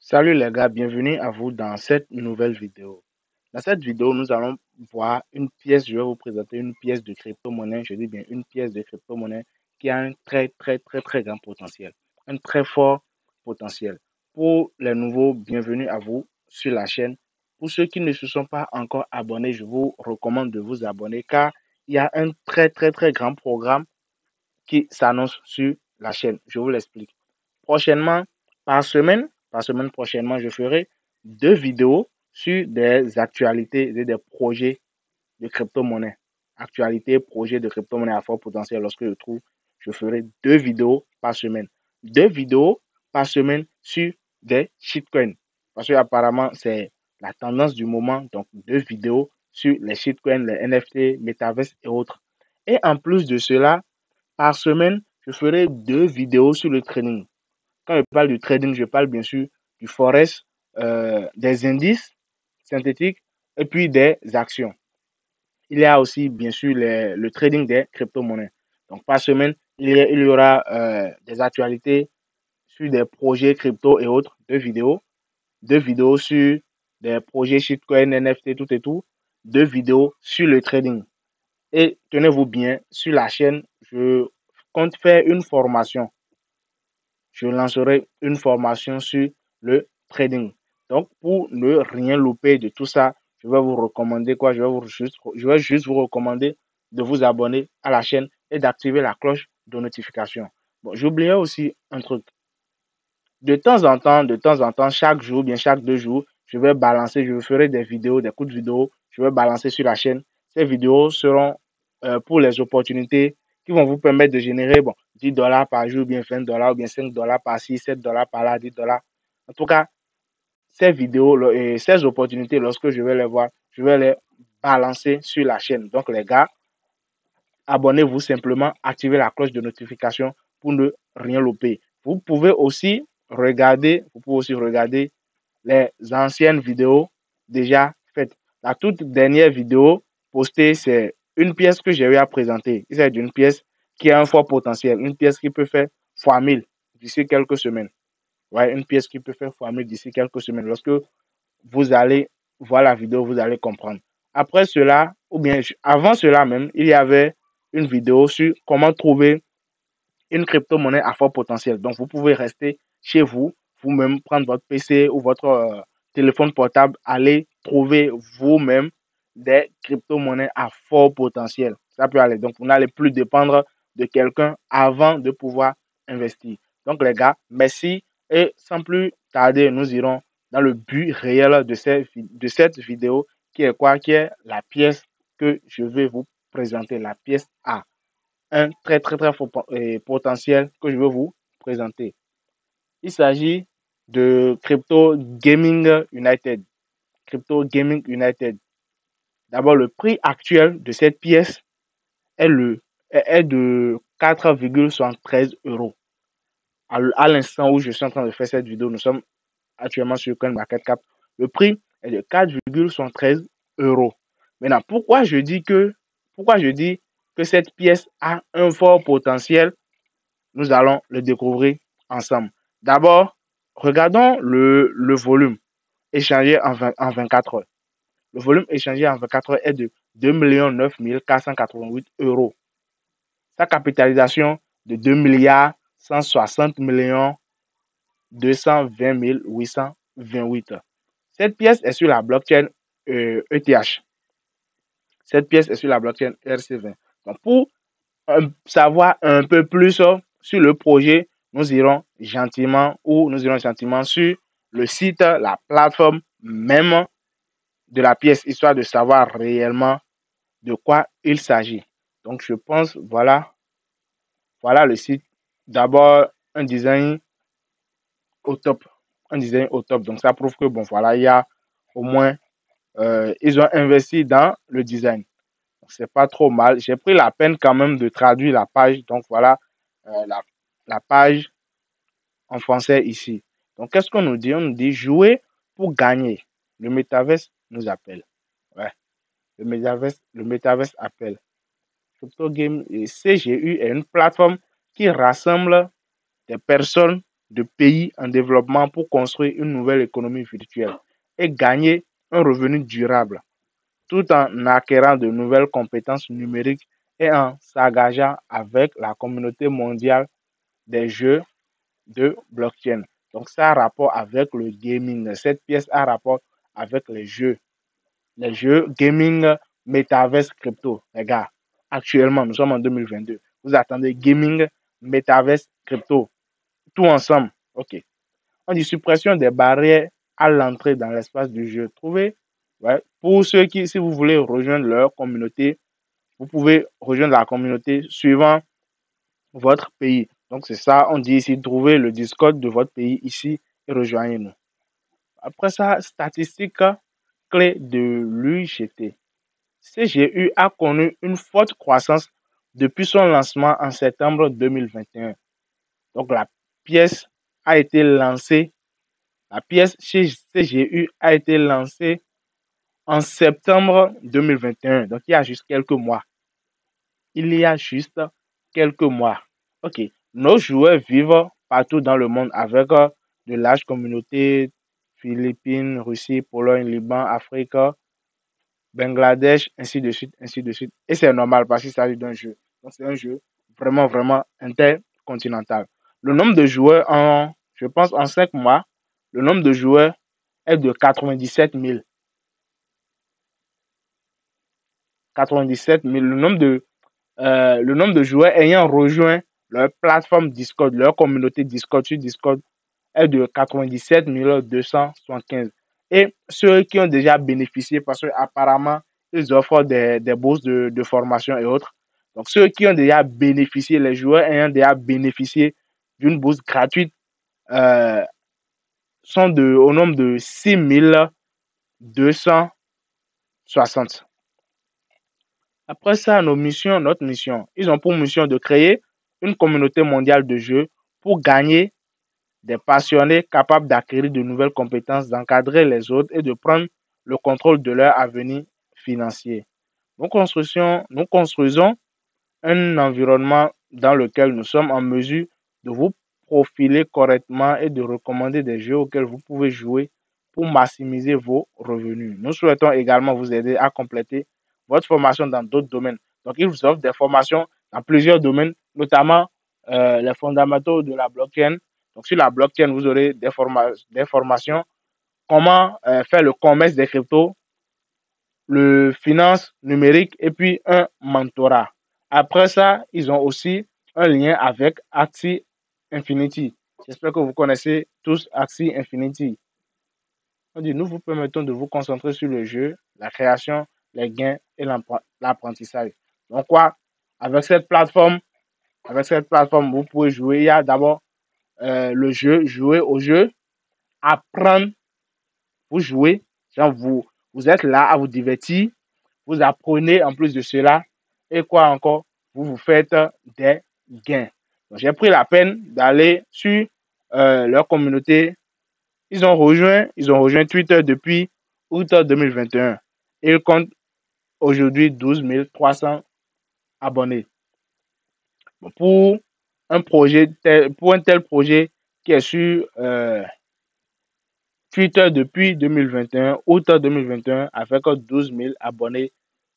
Salut les gars, bienvenue à vous dans cette nouvelle vidéo. Dans cette vidéo, nous allons voir une pièce, je vais vous présenter une pièce de crypto-monnaie, je dis bien une pièce de crypto-monnaie qui a un très grand potentiel, un très fort potentiel. Pour les nouveaux, bienvenue à vous sur la chaîne. Pour ceux qui ne se sont pas encore abonnés, je vous recommande de vous abonner car il y a un très grand programme qui s'annonce sur la chaîne. Je vous l'explique. Prochainement, par semaine prochainement, je ferai 2 vidéos sur des actualités et des projets de crypto-monnaie. Actualités, projets de crypto-monnaie à fort potentiel. Lorsque je ferai 2 vidéos par semaine. 2 vidéos par semaine sur des shitcoins. Parce que apparemment, c'est la tendance du moment. Donc, 2 vidéos sur les shitcoins, les NFT, Metaverse et autres. Et en plus de cela, par semaine, je ferai 2 vidéos sur le trading. Quand je parle du trading, je parle bien sûr du forex, des indices synthétiques et puis des actions. Il y a aussi bien sûr le trading des crypto-monnaies. Donc par semaine, il y aura des actualités sur des projets crypto et autres, 2 vidéos. 2 vidéos sur des projets shitcoin, NFT, tout et tout. 2 vidéos sur le trading. Et tenez-vous bien, sur la chaîne, je compte faire une formation. Je lancerai une formation sur le trading. Donc, pour ne rien louper de tout ça, je vais vous recommander quoi? Je vais juste vous recommander de vous abonner à la chaîne et d'activer la cloche de notification. Bon, j'oubliais aussi un truc. De temps en temps, chaque jour, bien chaque 2 jours, je vais balancer, je ferai des vidéos, des coups de vidéo, je vais balancer sur la chaîne. Ces vidéos seront pour les opportunités qui vont vous permettre de générer bon, $10 par jour, bien $20, ou bien $5 par-ci, $7 par-là, $10. En tout cas, ces vidéos et ces opportunités, lorsque je vais les voir, je vais les balancer sur la chaîne. Donc, les gars, abonnez-vous simplement, activez la cloche de notification pour ne rien louper. Vous pouvez aussi regarder les anciennes vidéos déjà faites. La toute dernière vidéo postée, c'est une pièce que j'ai eu à présenter. Il s'agit d'une pièce qui a un fort potentiel, une pièce qui peut faire fois 1000 d'ici quelques semaines. Ouais, une pièce qui peut faire fois 1000 d'ici quelques semaines. Lorsque vous allez voir la vidéo, vous allez comprendre. Après cela, ou bien avant cela même, il y avait une vidéo sur comment trouver une crypto-monnaie à fort potentiel. Donc, vous pouvez rester chez vous, vous-même prendre votre PC ou votre téléphone portable, aller trouver vous-même des crypto-monnaies à fort potentiel. Ça peut aller. Donc, vous n'allez plus dépendre de quelqu'un avant de pouvoir investir. Donc, les gars, merci. Et sans plus tarder, nous irons dans le but réel de cette vidéo qui est quoi? Qui est la pièce que je vais vous présenter, la pièce A, un très fort potentiel que je veux vous présenter. Il s'agit de Crypto Gaming United. Crypto Gaming United. D'abord, le prix actuel de cette pièce est, est de 4,73 euros. À l'instant où je suis en train de faire cette vidéo, nous sommes actuellement sur CoinMarketCap. Le prix est de 4,73 euros. Maintenant, pourquoi je dis que cette pièce a un fort potentiel? Nous allons le découvrir ensemble. D'abord, regardons le volume échangé en 24 heures. Le volume échangé en 24 heures est de 2 9 488 euros. Sa capitalisation de 2 milliards 160 millions 220 828. Cette pièce est sur la blockchain ETH. Cette pièce est sur la blockchain RC20. Donc, pour savoir un peu plus sur le projet, nous irons gentiment sur le site, la plateforme même de la pièce, histoire de savoir réellement de quoi il s'agit. Donc, je pense, voilà le site. D'abord, un design au top. Un design au top. Donc, ça prouve que, bon, voilà, il y a au moins, ils ont investi dans le design. C'est pas trop mal. J'ai pris la peine quand même de traduire la page. Donc, voilà la page en français ici. Donc, qu'est-ce qu'on nous dit? On nous dit jouer pour gagner. Le Metaverse nous appelle. Ouais. Le Metaverse appelle. Crypto Game et CGU est une plateforme qui rassemble des personnes de pays en développement pour construire une nouvelle économie virtuelle et gagner un revenu durable, tout en acquérant de nouvelles compétences numériques et en s'engageant avec la communauté mondiale des jeux de blockchain. Donc, ça a rapport avec le gaming. Cette pièce a rapport avec les jeux gaming, métaverse, crypto. Les gars, actuellement, nous sommes en 2022. Vous attendez gaming, métaverse, crypto, tout ensemble. OK. On dit suppression des barrières à l'entrée dans l'espace du jeu. Trouvez, ouais, pour ceux qui, si vous voulez rejoindre leur communauté, vous pouvez rejoindre la communauté suivant votre pays. Donc, c'est ça, on dit ici, trouvez le Discord de votre pays ici et rejoignez-nous. Après ça, statistique clé de l'UGT. CGU a connu une forte croissance depuis son lancement en septembre 2021. Donc, pièce a été lancée, la pièce chez CGU a été lancée en septembre 2021. Donc, il y a juste quelques mois. Il y a juste quelques mois. OK. Nos joueurs vivent partout dans le monde avec de larges communautés, Philippines, Russie, Pologne, Liban, Afrique, Bangladesh, ainsi de suite, ainsi de suite. Et c'est normal parce qu'il s'agit d'un jeu. Donc c'est un jeu vraiment, vraiment intercontinental. Le nombre de joueurs je pense, en 5 mois, le nombre de joueurs est de 97 000. 97 000. Le nombre de joueurs ayant rejoint leur plateforme Discord, leur communauté Discord sur Discord est de 97 275. Et ceux qui ont déjà bénéficié, parce qu'apparemment, ils offrent des bourses de formation et autres. Donc, ceux qui ont déjà bénéficié, les joueurs ayant déjà bénéficié d'une bourse gratuite, sont au nombre de 6 260. Après ça, notre mission, ils ont pour mission de créer une communauté mondiale de jeux pour gagner des passionnés capables d'acquérir de nouvelles compétences, d'encadrer les autres et de prendre le contrôle de leur avenir financier. Nous construisons un environnement dans lequel nous sommes en mesure de vous profiler correctement et de recommander des jeux auxquels vous pouvez jouer pour maximiser vos revenus. Nous souhaitons également vous aider à compléter votre formation dans d'autres domaines. Donc, ils vous offrent des formations dans plusieurs domaines, notamment les fondamentaux de la blockchain. Donc, sur la blockchain, vous aurez des formations, comment faire le commerce des cryptos, le finance numérique et puis un mentorat. Après ça, ils ont aussi un lien avec Axie Infinity. J'espère que vous connaissez tous Axie Infinity. On dit, nous vous permettons de vous concentrer sur le jeu, la création, les gains et l'apprentissage. Donc quoi, avec cette plateforme, vous pouvez jouer. Il y a d'abord le jeu, jouer au jeu, apprendre, vous jouez, genre vous êtes là à vous divertir, vous apprenez en plus de cela, et quoi encore, vous vous faites des gains. Donc, j'ai pris la peine d'aller sur leur communauté. Ils ont rejoint Twitter depuis août 2021. Ils comptent aujourd'hui 12 300 abonnés. Bon, pour un tel projet qui est sur Twitter depuis 2021, août 2021, avec 12 000 abonnés,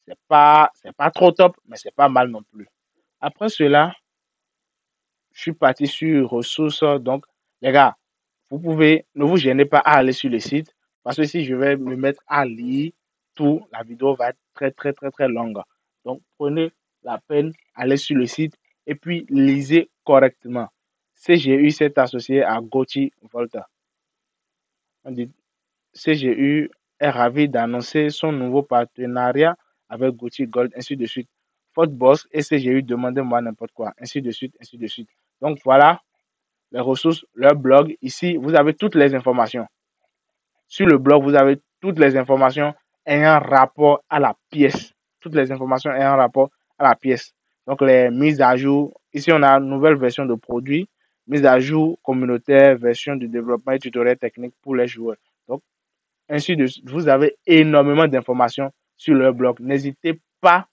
c'est pas trop top, mais c'est pas mal non plus. Après cela, je suis parti sur ressources. Donc, les gars, ne vous gênez pas à aller sur le site, parce que si je vais me mettre à lire tout, la vidéo va être très, très, très, très longue. Donc, prenez la peine, allez sur le site et puis lisez correctement. CGU s'est associé à Gauthier Volta. On dit CGU est ravi d'annoncer son nouveau partenariat avec Gauthier Gold, ainsi de suite. Fort Boss et CGU, demandez-moi n'importe quoi, ainsi de suite, ainsi de suite. Donc voilà les ressources, leur blog. Ici, vous avez toutes les informations. Sur le blog, vous avez toutes les informations ayant rapport à la pièce. Toutes les informations ayant rapport à la pièce. Donc les mises à jour. Ici, on a une nouvelle version de produit, mise à jour communautaire, version de développement et tutoriel technique pour les joueurs. Donc, ainsi de suite, vous avez énormément d'informations sur leur blog. N'hésitez pas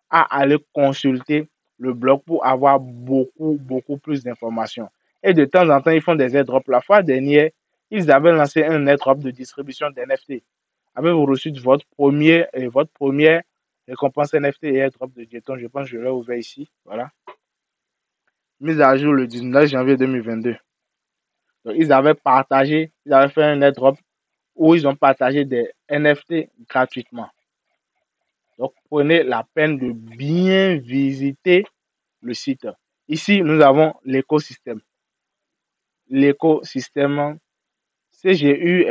à aller consulter le blog pour avoir beaucoup, beaucoup plus d'informations. Et de temps en temps, ils font des airdrops. La fois dernière, ils avaient lancé un airdrop de distribution d'NFT. Avez-vous reçu votre première récompense NFT et airdrop de jetons? Je pense que je l'ai ouvert ici. Voilà. Mise à jour le 19 janvier 2022. Donc, ils avaient fait un airdrop où ils ont partagé des NFT gratuitement. Donc, prenez la peine de bien visiter le site. Ici, nous avons l'écosystème. L'écosystème CGU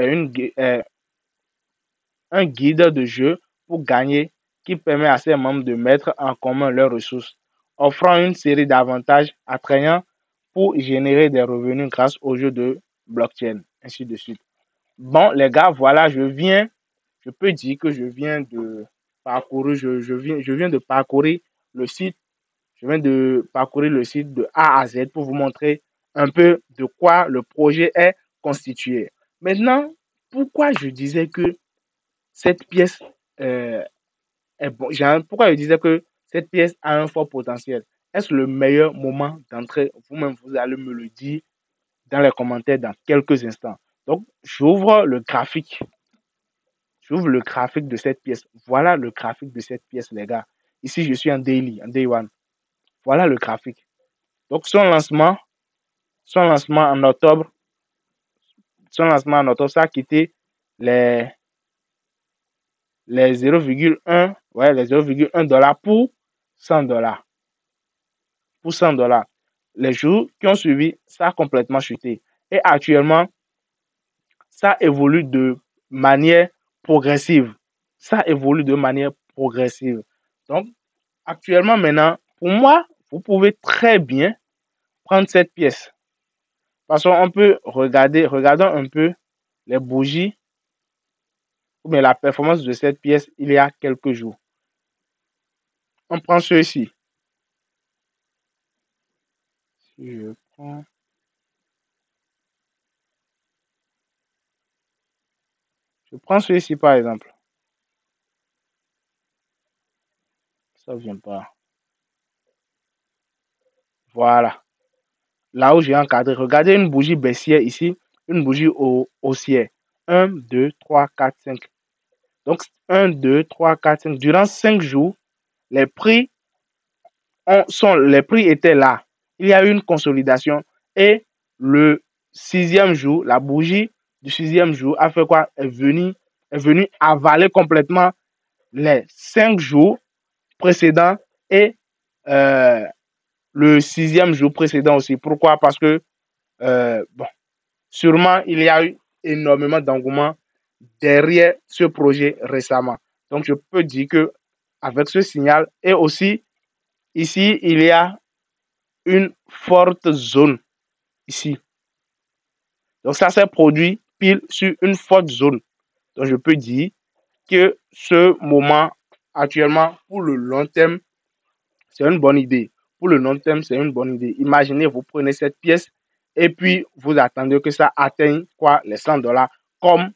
est un guide de jeu pour gagner qui permet à ses membres de mettre en commun leurs ressources, offrant une série d'avantages attrayants pour générer des revenus grâce aux jeux de blockchain, ainsi de suite. Bon, les gars, voilà, je peux dire que je viens de parcourir le site. Je viens de parcourir le site de A à Z pour vous montrer un peu de quoi le projet est constitué. Maintenant, pourquoi je disais que cette pièce est bon, pourquoi je disais que cette pièce a un fort potentiel? Est-ce le meilleur moment d'entrer? Vous-même, vous allez me le dire dans les commentaires dans quelques instants. Donc, j'ouvre le graphique. J'ouvre le graphique de cette pièce. Voilà le graphique de cette pièce, les gars. Ici, je suis en daily, en day one. Voilà le graphique. Donc, son lancement en octobre, ça a quitté les 0,1, ouais, les 0,1 $ pour 100 $. Pour 100 $. Les jours qui ont suivi, ça a complètement chuté. Et actuellement, ça évolue de manière progressive. Ça évolue de manière progressive. Donc, actuellement, maintenant, pour moi, vous pouvez très bien prendre cette pièce. Parce qu'on peut regardons un peu les bougies ou bien la performance de cette pièce il y a quelques jours. On prend ceux-ci. Si je prends ceux-ci par exemple. Ça ne vient pas. Voilà. Là où j'ai encadré, regardez une bougie baissière ici, une bougie haussière. 1, 2, 3, 4, 5. Donc 1, 2, 3, 4, 5. Durant 5 jours, les prix étaient là. Il y a eu une consolidation et le 6e jour, la bougie du 6e jour a fait quoi? Est venue avaler complètement les 5 jours précédents et le 6e jour précédent aussi. Pourquoi? Parce que bon, sûrement il y a eu énormément d'engouement derrière ce projet récemment. Donc je peux dire que avec ce signal et aussi ici il y a une forte zone ici. Donc ça s'est produit pile sur une forte zone. Donc je peux dire que ce moment actuellement pour le long terme, c'est une bonne idée. Pour le long terme, c'est une bonne idée. Imaginez, vous prenez cette pièce et puis vous attendez que ça atteigne quoi, les 100 $ comme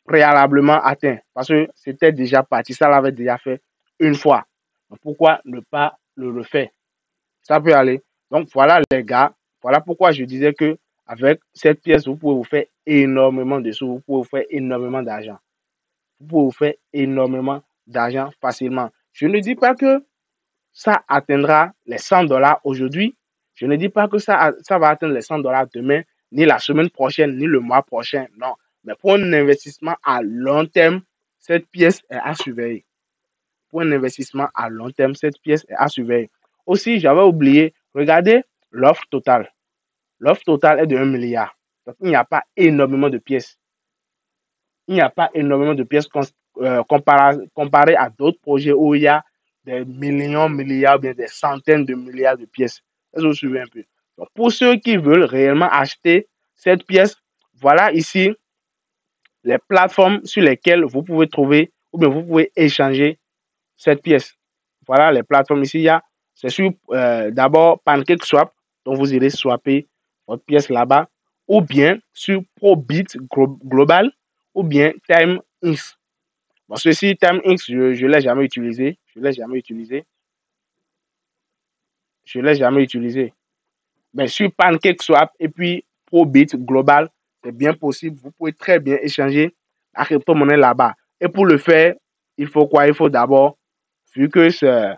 préalablement atteint. Parce que c'était déjà parti, ça l'avait déjà fait une fois. Donc, pourquoi ne pas le refaire? Ça peut aller. Donc voilà les gars, voilà pourquoi je disais que avec cette pièce, vous pouvez vous faire énormément de sous, vous pouvez vous faire énormément d'argent. Vous pouvez vous faire énormément d'argent facilement. Je ne dis pas que ça atteindra les 100 $ aujourd'hui. Je ne dis pas que ça va atteindre les 100 $ demain, ni la semaine prochaine, ni le mois prochain. Non. Mais pour un investissement à long terme, cette pièce est à surveiller. Pour un investissement à long terme, cette pièce est à surveiller. Aussi, j'avais oublié, regardez l'offre totale. L'offre totale est de 1 milliard. Donc, il n'y a pas énormément de pièces. Il n'y a pas énormément de pièces comparé à d'autres projets où il y a des millions, milliards, bien des centaines de milliards de pièces. Est-ce que vous suivez un peu? Donc, pour ceux qui veulent réellement acheter cette pièce, voilà ici les plateformes sur lesquelles vous pouvez trouver ou bien vous pouvez échanger cette pièce. Voilà les plateformes ici. C'est sur d'abord PancakeSwap, donc vous irez swapper votre pièce là-bas, ou bien sur Probit Global, ou bien TimeX. Bon, ceci, TimeX, je ne l'ai jamais utilisé. Je ne l'ai jamais utilisé. Mais sur PancakeSwap et puis Probit Global, c'est bien possible. Vous pouvez très bien échanger la crypto-monnaie là-bas. Et pour le faire, il faut quoi? Il faut d'abord, vu que c'est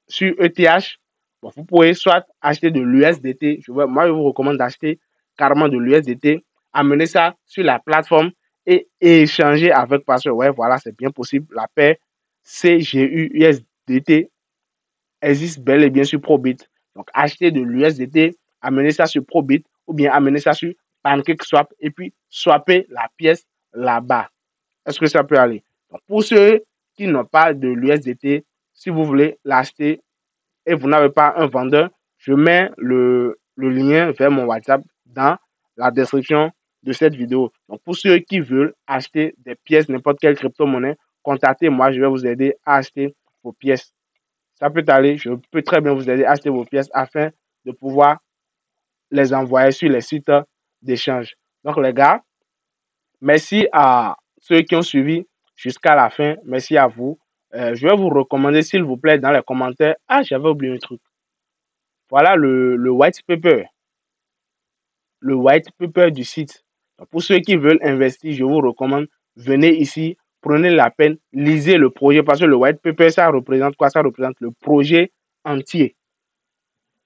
sur ETH, bon, vous pouvez soit acheter de l'USDT. Moi, je vous recommande d'acheter carrément de l'USDT, amener ça sur la plateforme et échanger avec, parce que, ouais, voilà, c'est bien possible. La paire CGU-USDT existe bel et bien sur Probit. Donc, acheter de l'USDT, amener ça sur Probit ou bien amener ça sur PancakeSwap et puis swapper la pièce là-bas. Est-ce que ça peut aller? Donc, pour ceux qui n'ont pas de l'USDT, si vous voulez l'acheter et vous n'avez pas un vendeur, je mets le lien vers mon WhatsApp dans la description de cette vidéo. Donc, pour ceux qui veulent acheter des pièces, n'importe quelle crypto-monnaie, contactez-moi, je vais vous aider à acheter vos pièces. Ça peut aller, je peux très bien vous aider à acheter vos pièces afin de pouvoir les envoyer sur les sites d'échange. Donc, les gars, merci à ceux qui ont suivi jusqu'à la fin. Merci à vous. Je vais vous recommander, s'il vous plaît, dans les commentaires. Ah, j'avais oublié un truc. Voilà le white paper. Le white paper du site. Donc, pour ceux qui veulent investir, je vous recommande, venez ici, prenez la peine, lisez le projet, parce que le white paper, ça représente quoi? Ça représente le projet entier.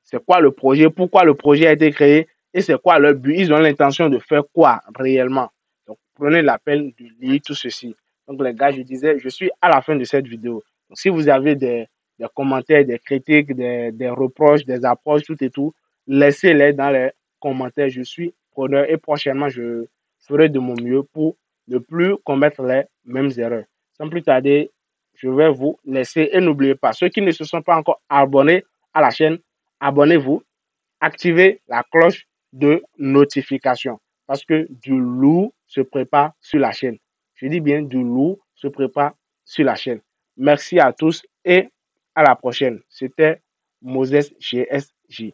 C'est quoi le projet? Pourquoi le projet a été créé? Et c'est quoi leur but? Ils ont l'intention de faire quoi réellement? Donc, prenez la peine de lire tout ceci. Donc, les gars, je disais, je suis à la fin de cette vidéo. Donc, si vous avez des commentaires, des critiques, des reproches, des approches, tout et tout, laissez-les dans les commentaires. Je suis preneur et prochainement, je ferai de mon mieux pour ne plus commettre les mêmes erreurs. Sans plus tarder, je vais vous laisser et n'oubliez pas, ceux qui ne se sont pas encore abonnés à la chaîne, abonnez-vous, activez la cloche de notification parce que du lourd se prépare sur la chaîne. Je dis bien du lourd se prépare sur la chaîne. Merci à tous et à la prochaine. C'était Moses GSJ.